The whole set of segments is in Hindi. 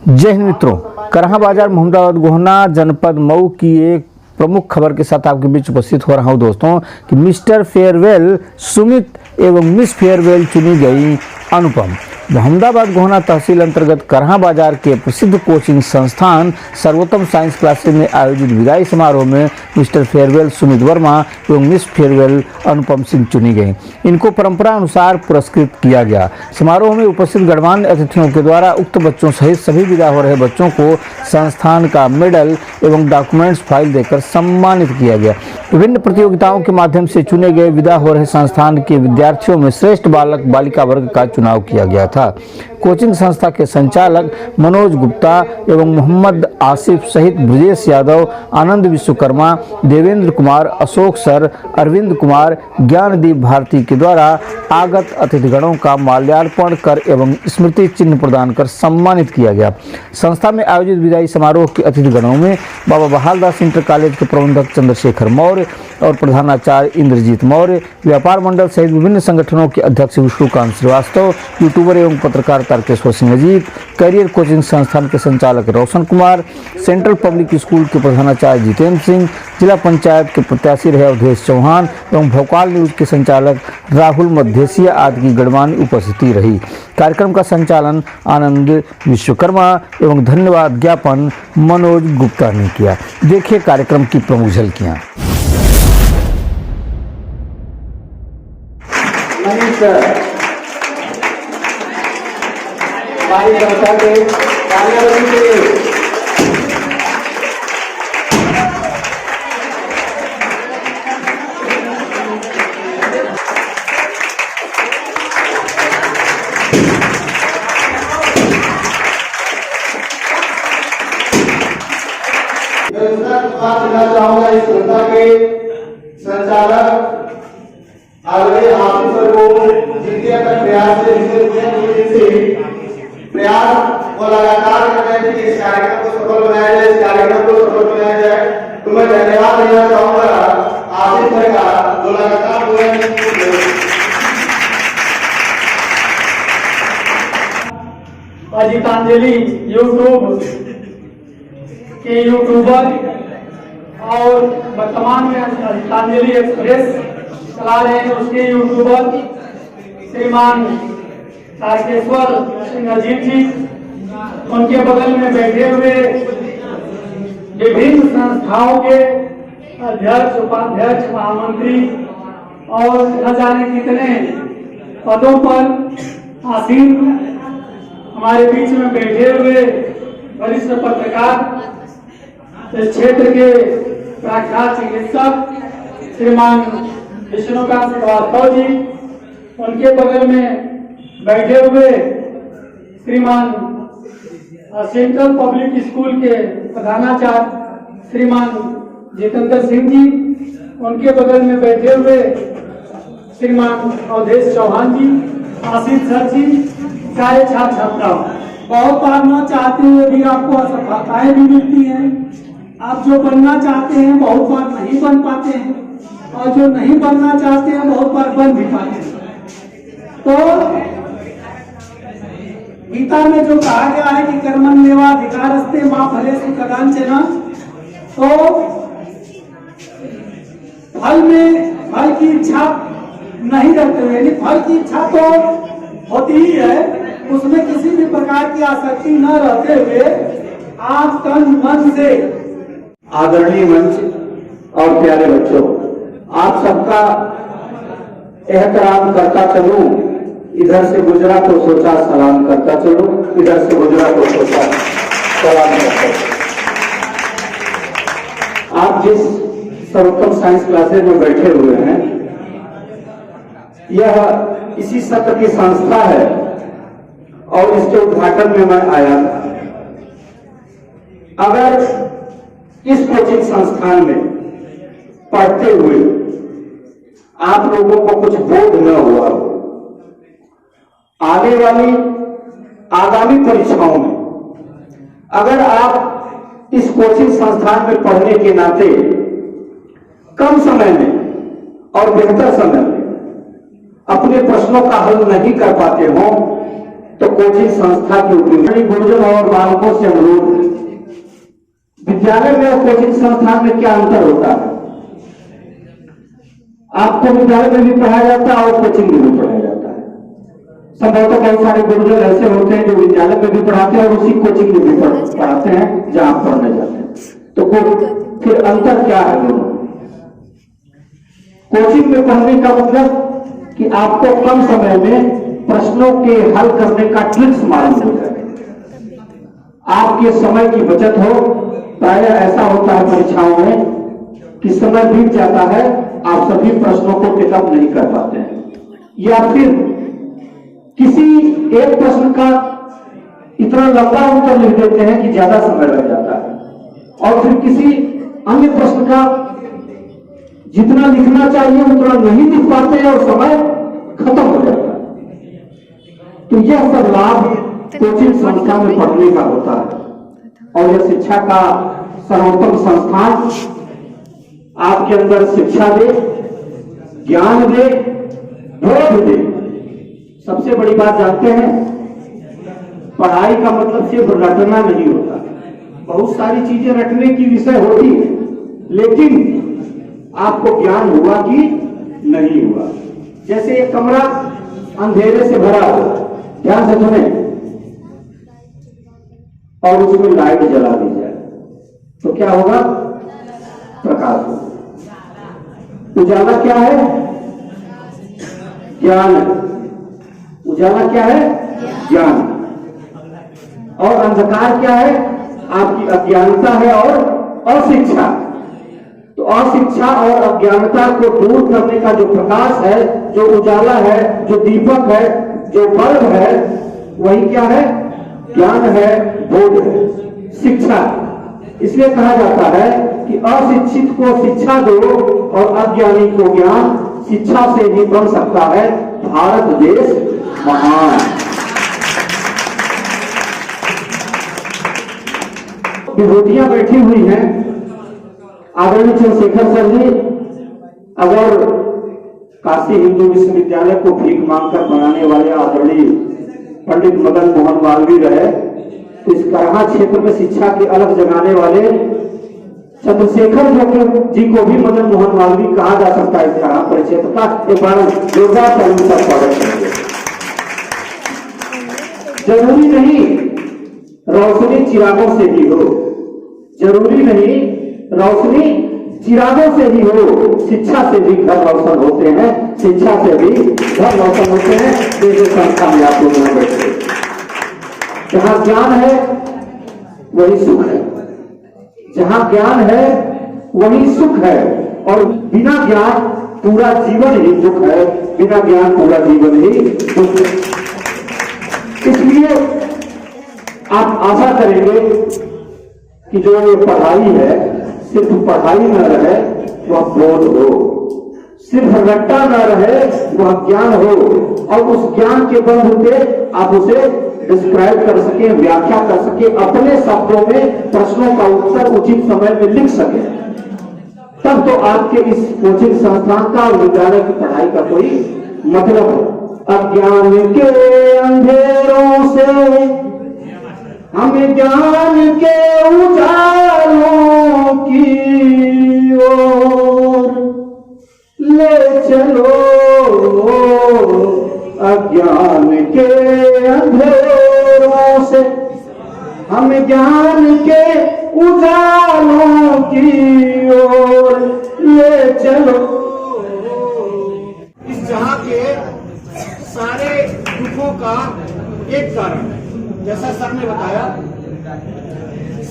जय हिंद मित्रों, करहा बाजार मोहम्मदाबाद गोहना जनपद मऊ की एक प्रमुख खबर के साथ आपके बीच उपस्थित हो रहा हूं दोस्तों कि मिस्टर फेयरवेल सुमित एवं मिस फेयरवेल चुनी गई अनुपम। मोहम्मदाबाद गोहना तहसील अंतर्गत करहा बाजार के प्रसिद्ध कोचिंग संस्थान सर्वोत्तम साइंस क्लासेज में आयोजित विदाई समारोह में मिस्टर फेयरवेल सुमित वर्मा एवं मिस फेयरवेल अनुपम सिंह चुनी गई। इनको परंपरा अनुसार पुरस्कृत किया गया। समारोह में उपस्थित गणमान्य अतिथियों के द्वारा उक्त बच्चों सहित सभी विदा हो रहे बच्चों को संस्थान का मेडल एवं डॉक्यूमेंट्स फाइल देकर सम्मानित किया गया। विभिन्न प्रतियोगिताओं के माध्यम से चुने गए विदा हो रहे संस्थान के विद्यार्थियों में श्रेष्ठ बालक बालिका वर्ग का चुनाव किया गया था। कोचिंग संस्था के संचालक मनोज गुप्ता एवं मोहम्मद आसिफ सहित ब्रजेश यादव, आनंद विश्वकर्मा, देवेंद्र कुमार, अशोक सर, अरविंद कुमार, ज्ञानदीप भारती के द्वारा आगत अतिथिगणों का माल्यार्पण कर एवं स्मृति चिन्ह प्रदान कर सम्मानित किया गया। संस्था में आयोजित विदाई समारोह के अतिथिगणों में बाबा बहालदास इंटर कॉलेज के प्रबंधक चंद्रशेखर मौर्य और प्रधानाचार्य इंद्रजीत मौर्य, व्यापार मंडल सहित विभिन्न संगठनों के अध्यक्ष विष्णुकांत श्रीवास्तव, यूट्यूबर एवं पत्रकार तारकेश्वर सिंह अजीत, कैरियर कोचिंग संस्थान के संचालक Roshan Kumar, central public school के प्रधानाचार्य जितेंद्र सिंह, जिला पंचायत के प्रत्याशी रहे अवधेश चौहान एवं भोपाल न्यूज के संचालक राहुल मध्यसिया आदि की गणमान्य उपस्थिति रही। कार्यक्रम का संचालन आनंद विश्वकर्मा एवं धन्यवाद ज्ञापन मनोज गुप्ता ने किया। देखिए कार्यक्रम की प्रमुख झलकियां। चाहूंगा इस संस्था के संचालक आदरणीय आसिफ सर को जिनके प्रयास से प्रयास और लगातार कर रहे हैं कि इस कार्यक्रम को सफल बनाया जाए, इस कार्यक्रम को सफल बनाया जाए। तो मैं धन्यवाद देना चाहूंगा आसिफ सर का जो लगातार गीतांजलि यूट्यूब के यूट्यूबर और वर्तमान में गीतांजलि एक्सप्रेस चला रहे हैं उसके यूट्यूबर श्रीमान तारकेश्वर सिंह अजीत जी, उनके बगल में बैठे हुए विभिन्न संस्थाओं के अध्यक्ष, उपाध्यक्ष, महामंत्री और न जाने कितने पदों पर आसीन हमारे बीच में बैठे हुए वरिष्ठ पत्रकार, इस क्षेत्र के प्रख्यात चिकित्सक श्रीमान विष्णुकांत श्रीवास्तव जी, उनके बगल में बैठे हुए श्रीमान सेंट्रल पब्लिक स्कूल के प्रधानाचार्य श्रीमान जितेंद्र सिंह जी, उनके बगल में बैठे हुए श्रीमान अवधेश चौहान जी, आशीष सर जी, सारे छात्र छात्राओं, बहुत पढ़ना चाहते हुए भी आपको असफलताएं भी मिलती हैं। आप जो बनना चाहते हैं बहुत बार नहीं बन पाते हैं और जो नहीं बनना चाहते हैं बहुत बार बन भी पाते हैं। तो गीता में जो कहा गया है कि कर्मण्येवा अधिकारस्ते मां फलेषु कदाचन, तो फल में फल की इच्छा नहीं रखते हुए, यानी फल की इच्छा तो होती ही है, उसमें किसी भी प्रकार की आसक्ति न रहते हुए आप तन मन से। आदरणीय मंच और प्यारे बच्चों, आप सबका एहतराम करता चलूं, इधर से गुजरा तो सोचा सलाम करता चलूं, इधर से गुजरा तो सोचा सलाम करता चलूं। आप जिस सर्वोत्तम साइंस क्लासेज में बैठे हुए हैं, यह इसी सत्र की संस्था है और इसके उद्घाटन में मैं आया था। अगर इस कोचिंग संस्थान में पढ़ते हुए आप लोगों को कुछ बोध न हुआ, आने वाली आगामी परीक्षाओं में अगर आप इस कोचिंग संस्थान में पढ़ने के नाते कम समय में और बेहतर समय में अपने प्रश्नों का हल नहीं कर पाते हो, तो कोचिंग संस्था की उपरी गुरुजन और बालकों से अनुरोध, विद्यालय में और कोचिंग संस्थान में क्या अंतर होता है? आपको विद्यालय में भी पढ़ाया जाता है और कोचिंग में भी पढ़ाया जाता है। संभवतः बहुत सारे गुरुजन ऐसे होते हैं जो विद्यालय में भी पढ़ाते हैं और उसी कोचिंग में भी पढ़ाते हैं जहां आप पढ़ने जाते हैं। तो फिर अंतर क्या है दोनों? कोचिंग में पढ़ने का मतलब कि आपको कम समय में प्रश्नों के हल करने का ट्रिक्स मालूम हो जाए, आपके समय की बचत हो। प्रायः ऐसा होता है परीक्षाओं में कि समय बीत जाता है, आप सभी प्रश्नों को टेकअप नहीं कर पाते हैं, या फिर किसी एक प्रश्न का इतना लंबा उत्तर लिख देते हैं कि ज्यादा समय लग जाता है, और फिर किसी अन्य प्रश्न का जितना लिखना चाहिए उतना नहीं लिख पाते हैं और समय खत्म हो जाता है। तो यह सब लाभ कोचिंग संस्था में पढ़ने का होता है, और यह शिक्षा का सर्वोत्तम संस्थान आपके अंदर शिक्षा दे, ज्ञान दे, बोध दे। सबसे बड़ी बात जानते हैं, पढ़ाई का मतलब सिर्फ रटना नहीं होता। बहुत सारी चीजें रटने की विषय होती है, लेकिन आपको ज्ञान हुआ कि नहीं हुआ। जैसे एक कमरा अंधेरे से भरा हो, ध्यान से सुने, और उसमें लाइट जला दी जाए तो क्या होगा? प्रकाश होगा। उजाला क्या है? ज्ञान। उजाला क्या है? ज्ञान। और अंधकार क्या है? आपकी अज्ञानता है और अशिक्षा। तो अशिक्षा और अज्ञानता को दूर करने का जो प्रकाश है, जो उजाला है, जो दीपक है, जो बल्ब है, वही क्या है? ज्ञान है, बोध है, शिक्षा। इसलिए कहा जाता है कि अशिक्षित को शिक्षा दो और अज्ञानी को ज्ञान, शिक्षा से ही बन सकता है भारत देश महान। विभूतियां बैठी हुई हैं, आदरणीय चंद्रशेखर सर जी अगर काशी हिंदू विश्वविद्यालय को भीख मांगकर बनाने वाले आदरणीय पंडित मदन मोहन मालवीय रहे, तो इस करहा क्षेत्र में शिक्षा की अलग जगाने वाले चंद्रशेखर जी को भी मदन मोहन मालवीय कहा जा सकता है। इस करहा परिक्षेत्र का एक बार जोरदार ताली का स्वागत करेंगे। जरूरी नहीं रोशनी चिरागों से ही हो, जरूरी नहीं रोशनी चिरागों से ही हो, शिक्षा से भी घर रोशन होते हैं, शिक्षा से भी घर रोशन होते हैं। जैसे संस्था में आप लोग बैठे, जहां ज्ञान है वही सुख है, जहां ज्ञान है वही सुख है, और बिना ज्ञान पूरा जीवन ही दुख है, बिना ज्ञान पूरा जीवन ही दुख है। इसलिए आप आशा करेंगे कि जो ये पढ़ाई है सिर्फ पढ़ाई न रहे, वह बोध हो, सिर्फ रट्टा न रहे, वह ज्ञान हो, और उस ज्ञान के बल पे आप उसे डिस्क्राइब कर सके, व्याख्या कर सके, अपने शब्दों में प्रश्नों का उत्तर उचित समय में लिख सके। तब तो आपके इस कोचिंग संस्थान का और विद्यालय की पढ़ाई का कोई मतलब है। अज्ञान के अंधेरों से हमें ज्ञान के उजालों की ओर ले चलो, अज्ञान के अंधेरों से हमें ज्ञान के उजालों की ओर ले चलो। इस जहां के सारे दुखों का एक कारण है, जैसा सर ने बताया,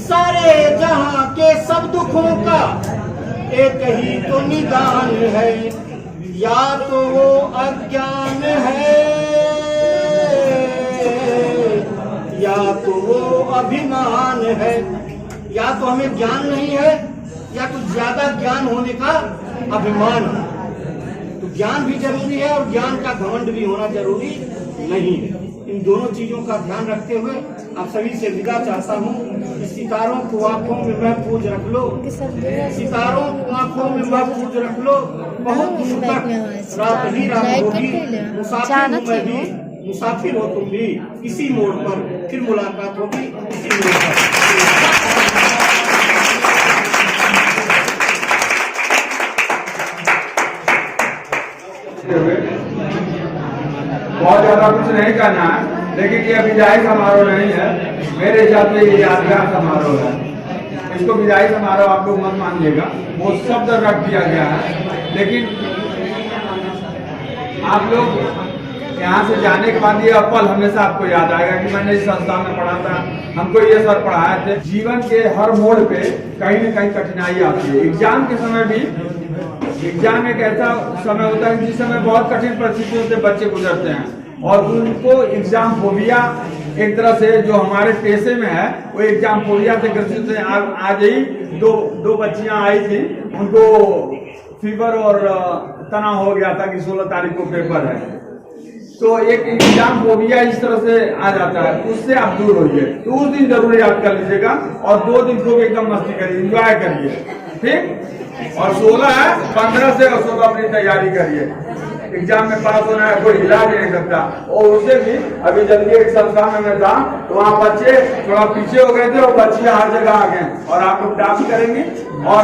सारे जहां के सब दुखों का एक ही तो निदान है, या तो वो अज्ञान है, या तो वो अभिमान है। या तो हमें ज्ञान नहीं है, या तो ज्यादा ज्ञान होने का अभिमान है। तो ज्ञान भी जरूरी है और ज्ञान का घमंड भी होना जरूरी नहीं है। इन दोनों चीजों का ध्यान रखते हुए आप सभी से विदा चाहता हूँ। सितारों को आंखों में महफूज रख लो, सितारों को आंखों में महफूज रख लो, बहुत दूर तक रात ही रात होगी, मुसाफिर हूं मैं भी मुसाफिर हो तुम भी किसी मोड़ पर, फिर मुलाकात होगी किसी मोड़ पर। बहुत ज्यादा कुछ नहीं करना है, लेकिन ये विदाई समारोह नहीं है, मेरे हिसाब से ये यादगार समारोह है। इसको विदाई समारोह आप लोग मत मानिएगा, वो शब्द रख दिया गया है। लेकिन आप लोग यहाँ से जाने के बाद ये पल हमेशा आपको याद आएगा कि मैंने इस संस्था में पढ़ा था, हमको ये सर पढ़ाए थे। जीवन के हर मोड़ पे कहीं न कहीं कठिनाई आती है। एग्जाम के समय भी, एग्जाम एक ऐसा समय होता है जिस समय बहुत कठिन परिस्थितियों से बच्चे गुजरते हैं और उनको एग्जाम फोबिया एक तरह से जो हमारे पेशे में है वो एग्जाम फोबिया से ग्रसित है। आज ही दो बच्चियां आई थी, उनको फीवर और तनाव हो गया था कि 16 तारीख को पेपर है। तो एक एग्जाम फोबिया इस तरह से आ जाता है, उससे आप दूर होइए। तो उस दिन जरूर याद कर लीजिएगा और 2 दिन को भी एकदम मस्ती करिए, एंजॉय करिए, ठीक। और 16 है, 15 से और 16 अपनी तैयारी करिए। एग्जाम में पास होना है, कोई हिला नहीं सकता। और उससे भी अभी जल्दी एक संस्था में मैं था तो वहाँ बच्चे थोड़ा पीछे हो गए थे और बच्चियां हर जगह आ गए और आप लोग डांस करेंगे। और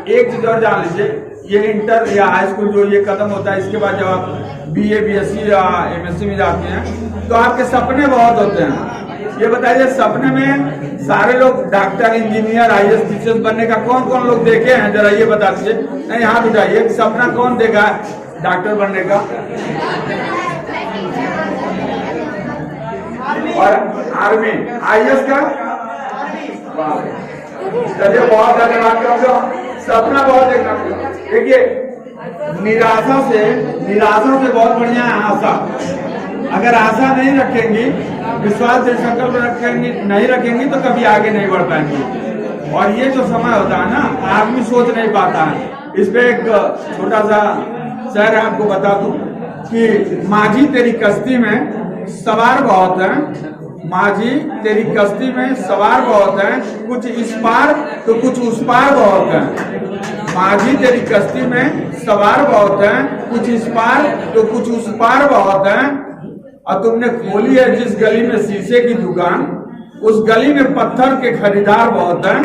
एक चीज और जान लीजिए, ये इंटर या हाई स्कूल जो ये खत्म होता है, इसके बाद जब आप BA BSc या MSc में जाते हैं तो आपके सपने बहुत होते हैं। ये बताइए, सपने में सारे लोग डॉक्टर, इंजीनियर, IAS टीचर बनने का कौन कौन लोग देखे हैं, जरा ये बता दीजिए। नहीं, हाथ उठाइए, सपना कौन देखा है डॉक्टर बनने का? और आर्मी, IAS का? चलिए, बहुत धन्यवाद। सपना बहुत देखना। देखिए, निराशा से बहुत बढ़िया है आशा। अगर आशा नहीं रखेंगी, विश्वास से संकल्प रखेंगी, नहीं रखेंगी तो कभी आगे नहीं बढ़ पाएंगी। और ये जो समय होता है ना, आदमी सोच नहीं पाता है। इस पे एक छोटा सा शेर आपको बता दूं कि माझी तेरी कश्ती में सवार बहुत हैं, माझी तेरी कश्ती में सवार बहुत हैं, कुछ इस पार तो कुछ उस पार बहुत हैं। माझी तेरी कश्ती में सवार बहुत हैं, कुछ इस पार तो कुछ उस पार बहुत हैं। और तुमने खोली है जिस गली में शीशे की दुकान, उस गली में पत्थर के खरीदार बहुत हैं।